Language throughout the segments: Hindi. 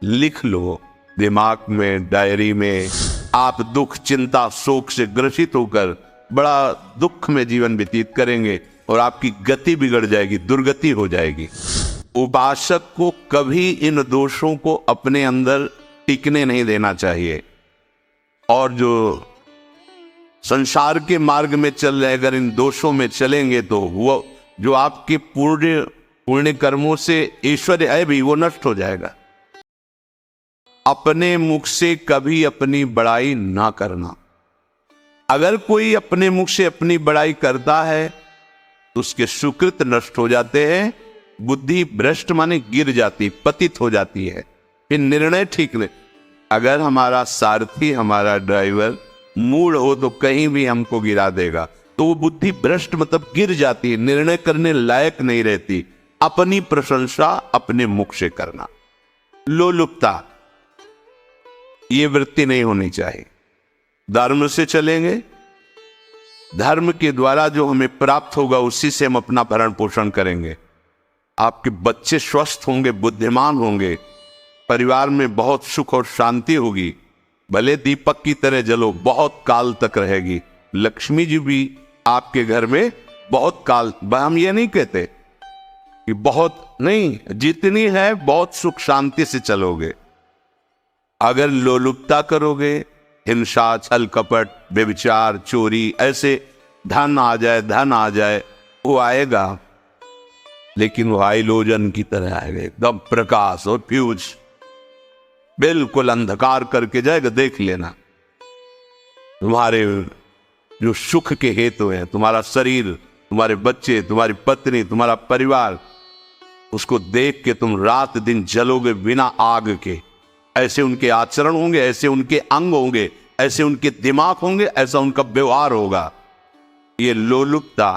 लिख लो दिमाग में, डायरी में। आप दुख, चिंता, शोक से ग्रसित होकर बड़ा दुख में जीवन व्यतीत करेंगे और आपकी गति बिगड़ जाएगी, दुर्गति हो जाएगी। उपासक को कभी इन दोषों को अपने अंदर टिकने नहीं देना चाहिए। और जो संसार के मार्ग में चल रहे, अगर इन दोषों में चलेंगे तो वो जो आपके पुण्य कर्मों से ऐश्वर्य है भी, वो नष्ट हो जाएगा। अपने मुख से कभी अपनी बड़ाई ना करना। अगर कोई अपने मुख से अपनी बड़ाई करता है तो उसके सुकृत नष्ट हो जाते हैं, बुद्धि भ्रष्ट माने गिर जाती, पतित हो जाती है, फिर निर्णय ठीक नहीं। अगर हमारा सारथी, हमारा ड्राइवर मूड हो तो कहीं भी हमको गिरा देगा, तो वो बुद्धि भ्रष्ट मतलब गिर जाती है, निर्णय करने लायक नहीं रहती। अपनी प्रशंसा अपने मुख से करना, लोलुपता, ये वृत्ति नहीं होनी चाहिए। धर्म से चलेंगे, धर्म के द्वारा जो हमें प्राप्त होगा उसी से हम अपना भरण पोषण करेंगे। आपके बच्चे स्वस्थ होंगे, बुद्धिमान होंगे, परिवार में बहुत सुख और शांति होगी। भले दीपक की तरह जलो, बहुत काल तक रहेगी। लक्ष्मी जी भी आपके घर में बहुत काल, हम ये नहीं कहते कि बहुत नहीं, जितनी है बहुत सुख शांति से चलोगे। अगर लोलुपता करोगे, हिंसा, छल कपट, व्यभिचार, चोरी, ऐसे धन आ जाए, वो आएगा, लेकिन वो हाइलोजन की तरह आएगा, एकदम प्रकाश और फ्यूज, बिल्कुल अंधकार करके जाएगा। देख लेना, तुम्हारे जो सुख के हेतु हैं, तुम्हारा शरीर, तुम्हारे बच्चे, तुम्हारी पत्नी, तुम्हारा परिवार, उसको देख के तुम रात दिन जलोगे बिना आग के। ऐसे उनके आचरण होंगे, ऐसे उनके अंग होंगे, ऐसे उनके दिमाग होंगे, ऐसा उनका व्यवहार होगा। ये लोलुपता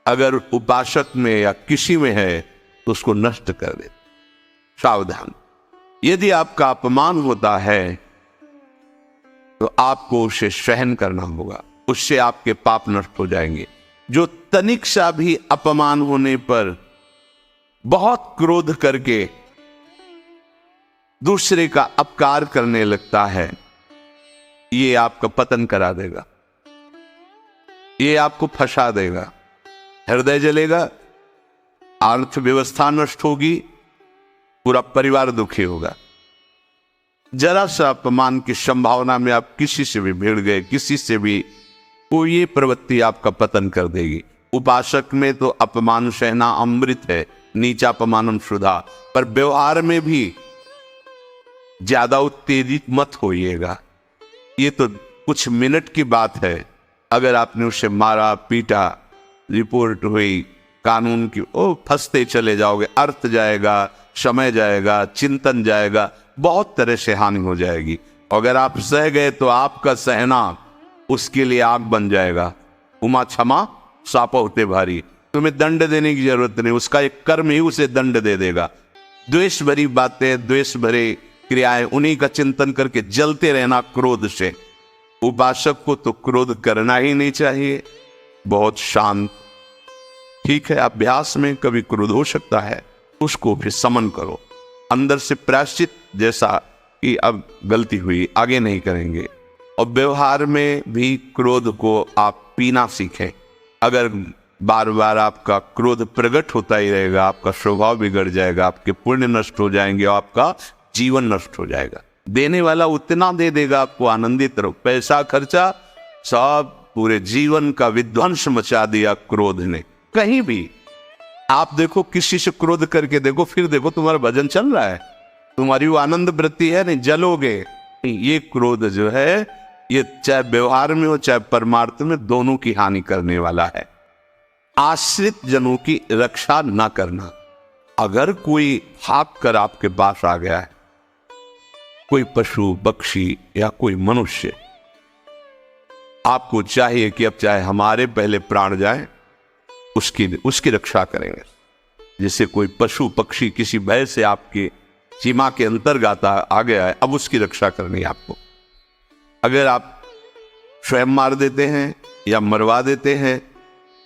अगर उपासक में या किसी में है तो उसको नष्ट कर दे। सावधान, यदि आपका अपमान होता है तो आपको उसे सहन करना होगा, उससे आपके पाप नष्ट हो जाएंगे। जो तनिक सा भी अपमान होने पर बहुत क्रोध करके दूसरे का अपकार करने लगता है, ये आपका पतन करा देगा, ये आपको फंसा देगा, हृदय जलेगा, अर्थव्यवस्था नष्ट होगी, पूरा परिवार दुखी होगा। जरा सा अपमान की संभावना में आप किसी से भी भिड़ गए, किसी से भी, तो ये प्रवृत्ति आपका पतन कर देगी। उपासक में तो अपमान सहना अमृत है, नीचा अपमानम शुदा, पर व्यवहार में भी ज्यादा उत्तेजित मत होइएगा। ये तो कुछ मिनट की बात है, अगर आपने उसे मारा पीटा, रिपोर्ट हुई कानून की, ओ फंसते चले जाओगे, अर्थ जाएगा, समय जाएगा, चिंतन जाएगा, बहुत तरह से हानि हो जाएगी। अगर आप सह गए तो आपका सहना उसके लिए आग बन जाएगा। उमा क्षमा सापा होते भारी, तुम्हें दंड देने की जरूरत नहीं, उसका एक कर्म ही उसे दंड दे देगा। द्वेष भरी बातें, द्वेष भरे क्रियाएं, उन्हीं का चिंतन करके जलते रहना क्रोध से। उपासक को तो क्रोध करना ही नहीं चाहिए, बहुत शांत। ठीक है, अभ्यास में कभी क्रोध हो सकता है, उसको फिर समन करो, अंदर से प्रायश्चित, जैसा कि अब गलती हुई आगे नहीं करेंगे। और व्यवहार में भी क्रोध को आप पीना सीखें। अगर बार बार आपका क्रोध प्रकट होता ही रहेगा, आपका स्वभाव बिगड़ जाएगा, आपके पुण्य नष्ट हो जाएंगे और आपका जीवन नष्ट हो जाएगा। देने वाला उतना दे देगा, आपको आनंदित रहो, पैसा खर्चा सब, पूरे जीवन का विध्वंस मचा दिया क्रोध ने। कहीं भी आप देखो, किसी से क्रोध करके देखो, फिर देखो तुम्हारा भजन चल रहा है, तुम्हारी वो आनंद वृत्ति है, नहीं जलोगे। ये क्रोध जो है, ये चाहे व्यवहार में हो चाहे परमार्थ में, दोनों की हानि करने वाला है। आश्रित जनों की रक्षा ना करना। अगर कोई भाग कर आपके पास आ गया है, कोई पशु पक्षी या कोई मनुष्य, आपको चाहिए कि अब चाहे हमारे पहले प्राण जाए, उसकी रक्षा करेंगे। जैसे कोई पशु पक्षी किसी भय से आपके सीमा के अंतर्गत आ गया है, अब उसकी रक्षा करनी है आपको। अगर आप स्वयं मार देते हैं या मरवा देते हैं,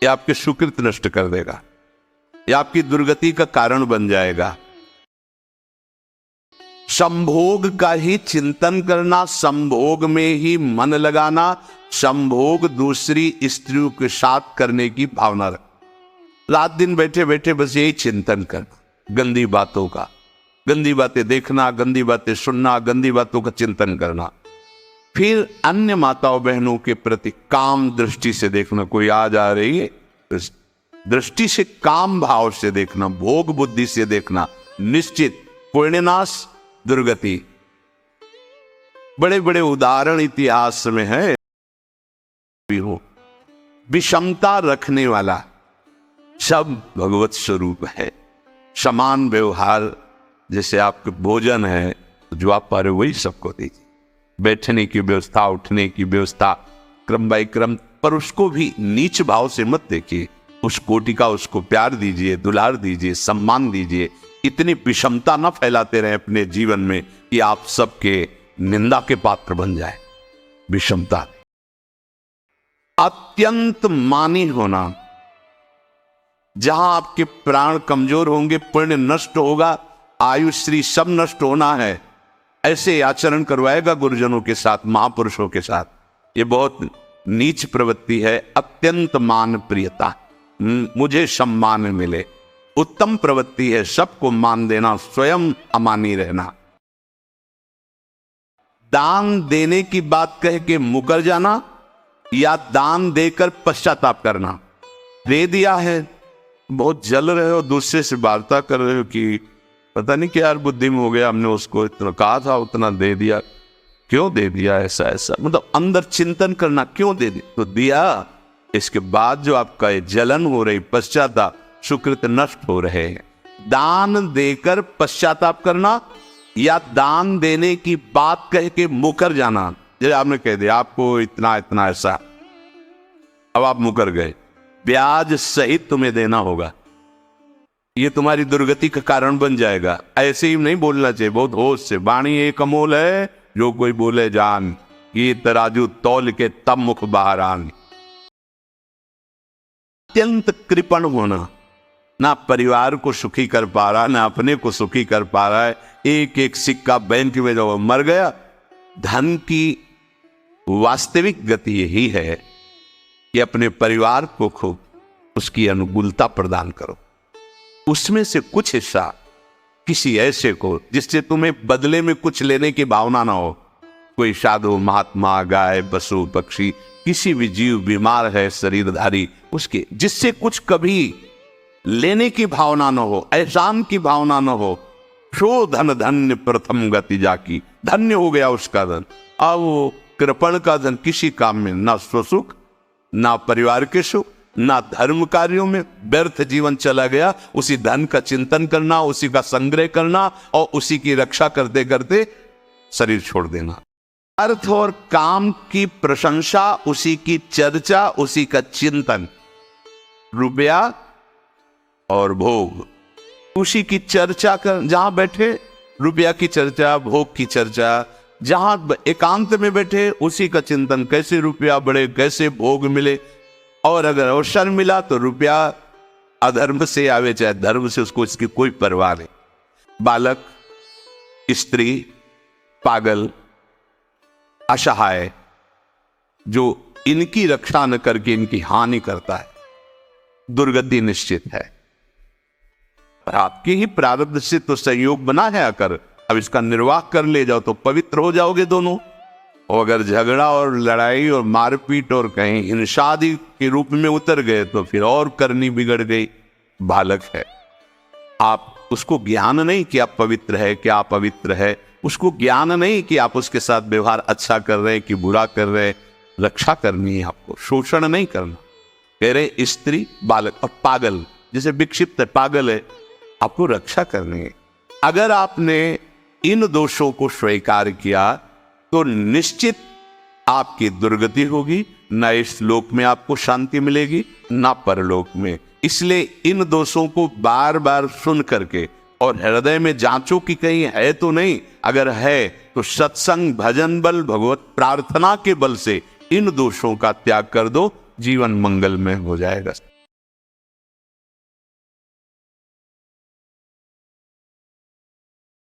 या आपके सुकृत नष्ट कर देगा, या आपकी दुर्गति का कारण बन जाएगा। संभोग का ही चिंतन करना, संभोग में ही मन लगाना, संभोग दूसरी स्त्रियों के साथ करने की भावना रख, रात दिन बैठे बैठे बस यही चिंतन करना, गंदी बातों का, गंदी बातें देखना, गंदी बातें सुनना, गंदी बातों का चिंतन करना। फिर अन्य माताओं बहनों के प्रति काम दृष्टि से देखना, कोई आ जा रही है दृष्टि से काम भाव से देखना, भोग बुद्धि से देखना, निश्चित पुण्यनाश दुर्गति। बड़े बड़े उदाहरण इतिहास में है। हो विषमता रखने वाला सब भगवत स्वरूप है। समान व्यवहार, जैसे आपके भोजन है जो आप पा रहे वही सबको दीजिए, बैठने की व्यवस्था, उठने की व्यवस्था, क्रम बाय क्रम, पर उसको भी नीच भाव से मत देखिए। उस कोटि का उसको प्यार दीजिए, दुलार दीजिए, सम्मान दीजिए। इतनी विषमता न फैलाते रहे अपने जीवन में कि आप सबके निंदा के पात्र बन जाए। विषमता, अत्यंत मानी होना, जहां आपके प्राण कमजोर होंगे, पुण्य नष्ट होगा, आयुश्री सब नष्ट होना है, ऐसे आचरण करवाएगा गुरुजनों के साथ, महापुरुषों के साथ। ये बहुत नीच प्रवृत्ति है। अत्यंत मान प्रियता, मुझे सम्मान मिले, उत्तम प्रवृत्ति है। सबको मान देना, स्वयं अमानी रहना। दान देने की बात कह के मुकर जाना या दान देकर पश्चाताप करना। दे दिया है, बहुत जल रहे हो, दूसरे से वार्ता कर रहे हो कि पता नहीं क्या यार बुद्धि में हो गया, हमने उसको इतना कहा था, उतना दे दिया, क्यों दे दिया, ऐसा ऐसा, मतलब अंदर चिंतन करना, क्यों दे दिया, तो दिया। इसके बाद जो आपका जलन हो रही, पश्चाताप, सुकृत नष्ट हो रहे हैं। दान देकर पश्चाताप करना या दान देने की बात कह के मुकर जाना। जैसे आपने कह दिया आपको इतना इतना ऐसा, अब आप मुकर गए, ब्याज सहित तुम्हें देना होगा, ये तुम्हारी दुर्गति का कारण बन जाएगा। ऐसे ही नहीं बोलना चाहिए, बहुत होश से। वाणी एक अमोल है, जो कोई बोले जान, ये तराजू तौल के तब मुख बाहर आन। अत्यंत कृपण होना, ना परिवार को सुखी कर पा रहा, ना अपने को सुखी कर पा रहा है। एक एक सिक्का बैंक में जो मर गया। धन की वास्तविक गति यही है कि अपने परिवार को खूब उसकी अनुकूलता प्रदान करो, उसमें से कुछ हिस्सा किसी ऐसे को जिससे तुम्हें बदले में कुछ लेने की भावना ना हो। कोई साधु महात्मा, गाय, पशु, पक्षी, किसी भी जीव बीमार है शरीरधारी, उसके जिससे कुछ कभी लेने की भावना न हो, एहसान की भावना न हो। शो धन धन्य प्रथम गति जाकी, धन्य हो गया उसका धन। अब वो कृपण का धन किसी काम में ना स्वसुख, ना परिवार के सुख, ना धर्म कार्यों में, व्यर्थ जीवन चला गया। उसी धन का चिंतन करना, उसी का संग्रह करना और उसी की रक्षा करते करते शरीर छोड़ देना। अर्थ और काम की प्रशंसा, उसी की चर्चा, उसी का चिंतन, रुपया और भोग, उसी की चर्चा कर। जहां बैठे रुपया की चर्चा, भोग की चर्चा, जहां एकांत में बैठे उसी का चिंतन, कैसे रुपया बढ़े, कैसे भोग मिले। और अगर अवसर मिला तो रुपया अधर्म से आवे चाहे धर्म से, उसको इसकी कोई परवाह नहीं। बालक, स्त्री, पागल, असहाय, जो इनकी रक्षा न करके इनकी हानि करता है, दुर्गति निश्चित है। आपके ही प्रारब्ध से तो संयोग बना है आकर, अब इसका निर्वाह कर ले जाओ तो पवित्र हो जाओगे दोनों। और अगर झगड़ा और लड़ाई और मारपीट और कहीं हिंसादि के रूप में उतर गए तो फिर और करनी बिगड़ गई। बालक है, आप उसको ज्ञान नहीं कि आप पवित्र है, कि आप पवित्र है, उसको ज्ञान नहीं कि आप उसके साथ व्यवहार अच्छा कर रहे हैं कि बुरा कर रहे हैं। रक्षा करनी है आपको, शोषण नहीं करना। कह रहे स्त्री, बालक और पागल, जैसे विक्षिप्त है, पागल है, आपको रक्षा करनी है। अगर आपने इन दोषों को स्वीकार किया तो निश्चित आपकी दुर्गति होगी। न इस लोक में आपको शांति मिलेगी, न परलोक में। इसलिए इन दोषों को बार बार सुन करके और हृदय में जांचो कि कहीं है तो नहीं। अगर है तो सत्संग, भजन बल, भगवत प्रार्थना के बल से इन दोषों का त्याग कर दो, जीवन मंगलमय हो जाएगा।